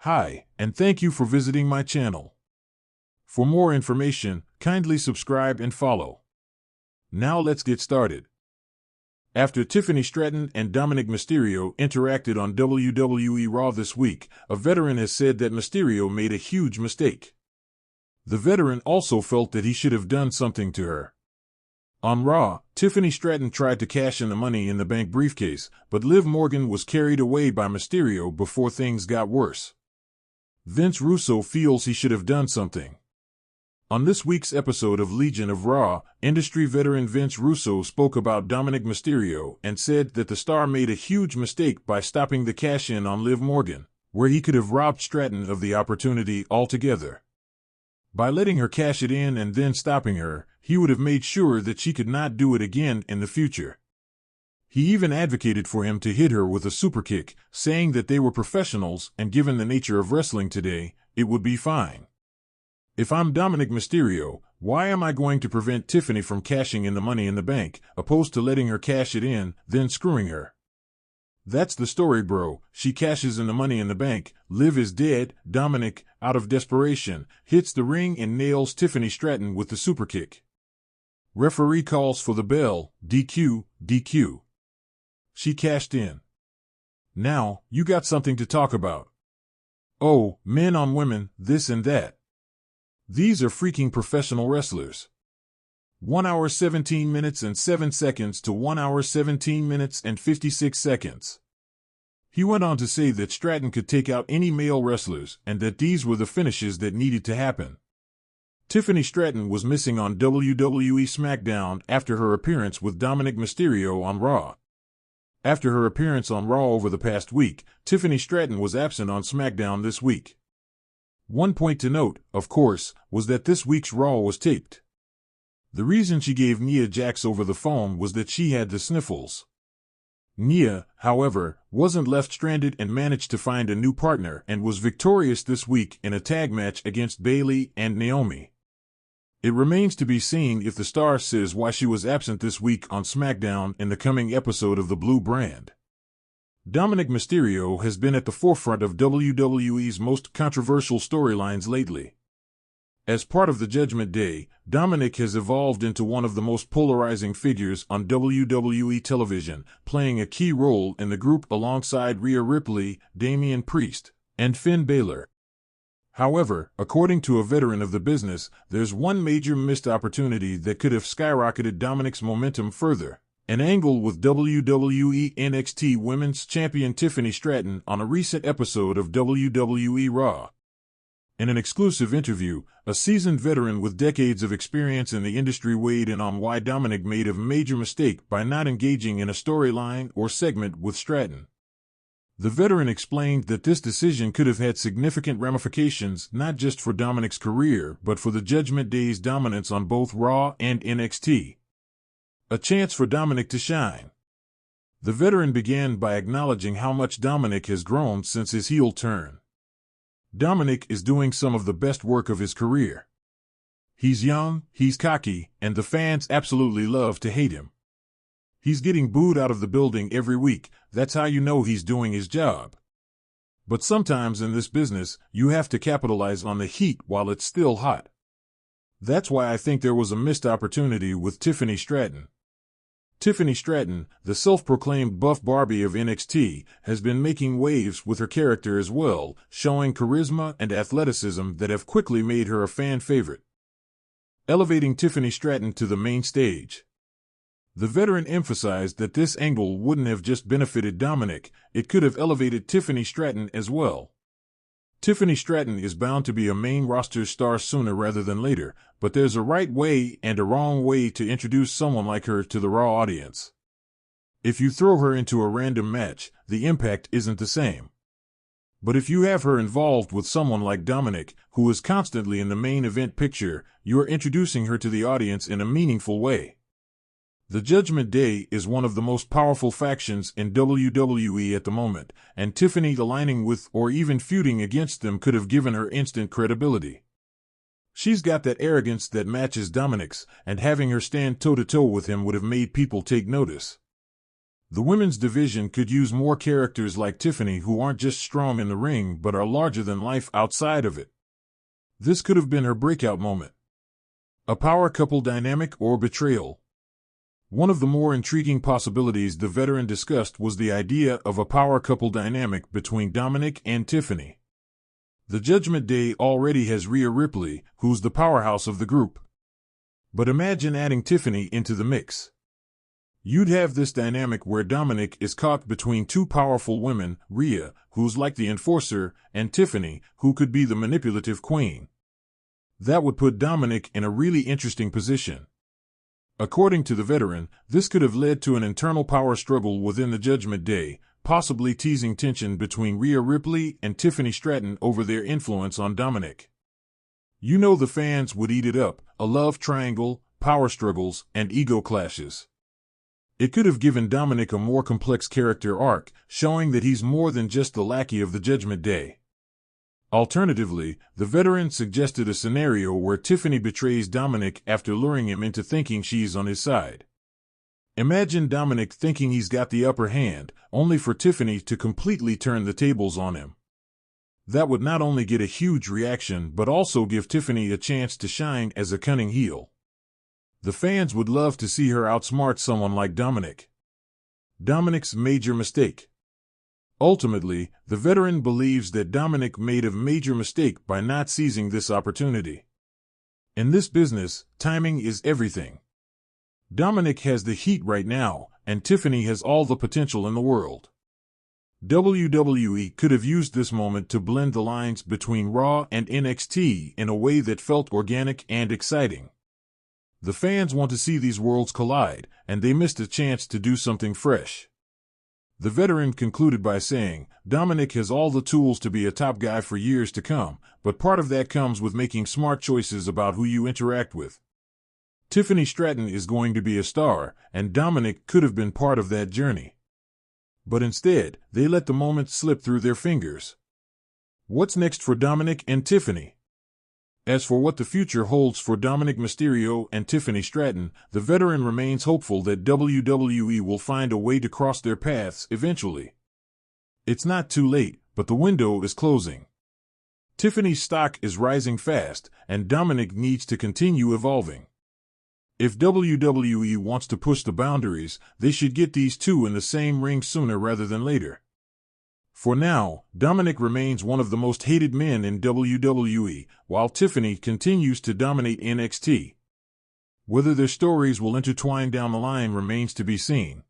Hi, and thank you for visiting my channel. For more information, kindly subscribe and follow. Now let's get started. After Tiffany Stratton and Dominik Mysterio interacted on WWE Raw this week, a veteran has said that Mysterio made a huge mistake. The veteran also felt that he should have done something to her. On Raw, Tiffany Stratton tried to cash in the Money in the Bank briefcase, but Liv Morgan was carried away by Mysterio before things got worse. Vince Russo feels he should have done something. On this week's episode of Legion of Raw, industry veteran Vince Russo spoke about Dominik Mysterio and said that the star made a huge mistake by stopping the cash-in on Liv Morgan, where he could have robbed Stratton of the opportunity altogether. By letting her cash it in and then stopping her, he would have made sure that she could not do it again in the future. He even advocated for him to hit her with a superkick, saying that they were professionals and given the nature of wrestling today, it would be fine. If I'm Dominik Mysterio, why am I going to prevent Tiffany from cashing in the Money in the Bank, opposed to letting her cash it in, then screwing her? That's the story, bro. She cashes in the Money in the Bank, Liv is dead, Dominik, out of desperation, hits the ring and nails Tiffany Stratton with the superkick. Referee calls for the bell, DQ, DQ. She cashed in. Now, you got something to talk about. Oh, men on women, this and that. These are freaking professional wrestlers. 1 hour 17 minutes and 7 seconds to 1 hour 17 minutes and 56 seconds. He went on to say that Stratton could take out any male wrestlers and that these were the finishes that needed to happen. Tiffany Stratton was missing on WWE SmackDown after her appearance with Dominik Mysterio on Raw. After her appearance on Raw over the past week, Tiffany Stratton was absent on SmackDown this week. One point to note, of course, was that this week's Raw was taped. The reason she gave Nia Jax over the phone was that she had the sniffles. Nia, however, wasn't left stranded and managed to find a new partner and was victorious this week in a tag match against Bayley and Naomi. It remains to be seen if the star says why she was absent this week on SmackDown in the coming episode of the Blue Brand. Dominik Mysterio has been at the forefront of WWE's most controversial storylines lately. As part of the Judgment Day, Dominik has evolved into one of the most polarizing figures on WWE television, playing a key role in the group alongside Rhea Ripley, Damian Priest, and Finn Balor. However, according to a veteran of the business, there's one major missed opportunity that could have skyrocketed Dominik's momentum further. An angle with WWE NXT Women's Champion Tiffany Stratton on a recent episode of WWE Raw. In an exclusive interview, a seasoned veteran with decades of experience in the industry weighed in on why Dominik made a major mistake by not engaging in a storyline or segment with Stratton. The veteran explained that this decision could have had significant ramifications not just for Dominik's career but for the Judgment Day's dominance on both Raw and NXT. A chance for Dominik to shine. The veteran began by acknowledging how much Dominik has grown since his heel turn. Dominik is doing some of the best work of his career. He's young, he's cocky, and the fans absolutely love to hate him. He's getting booed out of the building every week, that's how you know he's doing his job. But sometimes in this business, you have to capitalize on the heat while it's still hot. That's why I think there was a missed opportunity with Tiffany Stratton. Tiffany Stratton, the self-proclaimed buff Barbie of NXT, has been making waves with her character as well, showing charisma and athleticism that have quickly made her a fan favorite. Elevating Tiffany Stratton to the main stage. The veteran emphasized that this angle wouldn't have just benefited Dominik, it could have elevated Tiffany Stratton as well. Tiffany Stratton is bound to be a main roster star sooner rather than later, but there's a right way and a wrong way to introduce someone like her to the Raw audience. If you throw her into a random match, the impact isn't the same. But if you have her involved with someone like Dominik, who is constantly in the main event picture, you are introducing her to the audience in a meaningful way. The Judgment Day is one of the most powerful factions in WWE at the moment, and Tiffany aligning with or even feuding against them could have given her instant credibility. She's got that arrogance that matches Dominik's, and having her stand toe-to-toe with him would have made people take notice. The women's division could use more characters like Tiffany who aren't just strong in the ring but are larger than life outside of it. This could have been her breakout moment. A power couple dynamic or betrayal. One of the more intriguing possibilities the veteran discussed was the idea of a power couple dynamic between Dominik and Tiffany. The Judgment Day already has Rhea Ripley, who's the powerhouse of the group. But imagine adding Tiffany into the mix. You'd have this dynamic where Dominik is caught between two powerful women, Rhea, who's like the enforcer, and Tiffany, who could be the manipulative queen. That would put Dominik in a really interesting position. According to the veteran, this could have led to an internal power struggle within the Judgment Day, possibly teasing tension between Rhea Ripley and Tiffany Stratton over their influence on Dominik. You know the fans would eat it up, a love triangle, power struggles, and ego clashes. It could have given Dominik a more complex character arc, showing that he's more than just the lackey of the Judgment Day. Alternatively, the veteran suggested a scenario where Tiffany betrays Dominik after luring him into thinking she's on his side. Imagine Dominik thinking he's got the upper hand, only for Tiffany to completely turn the tables on him. That would not only get a huge reaction but also give Tiffany a chance to shine as a cunning heel. The fans would love to see her outsmart someone like Dominik. Dominik's major mistake. Ultimately, the veteran believes that Dominik made a major mistake by not seizing this opportunity. In this business, timing is everything. Dominik has the heat right now, and Tiffany has all the potential in the world. WWE could have used this moment to blend the lines between Raw and NXT in a way that felt organic and exciting. The fans want to see these worlds collide, and they missed a chance to do something fresh. The veteran concluded by saying, Dominik has all the tools to be a top guy for years to come, but part of that comes with making smart choices about who you interact with. Tiffany Stratton is going to be a star, and Dominik could have been part of that journey. But instead, they let the moment slip through their fingers. What's next for Dominik and Tiffany? As for what the future holds for Dominik Mysterio and Tiffany Stratton, the veteran remains hopeful that WWE will find a way to cross their paths eventually. It's not too late, but the window is closing. Tiffany's stock is rising fast, and Dominik needs to continue evolving. If WWE wants to push the boundaries, they should get these two in the same ring sooner rather than later. For now, Dominik remains one of the most hated men in WWE, while Tiffany continues to dominate NXT. Whether their stories will intertwine down the line remains to be seen.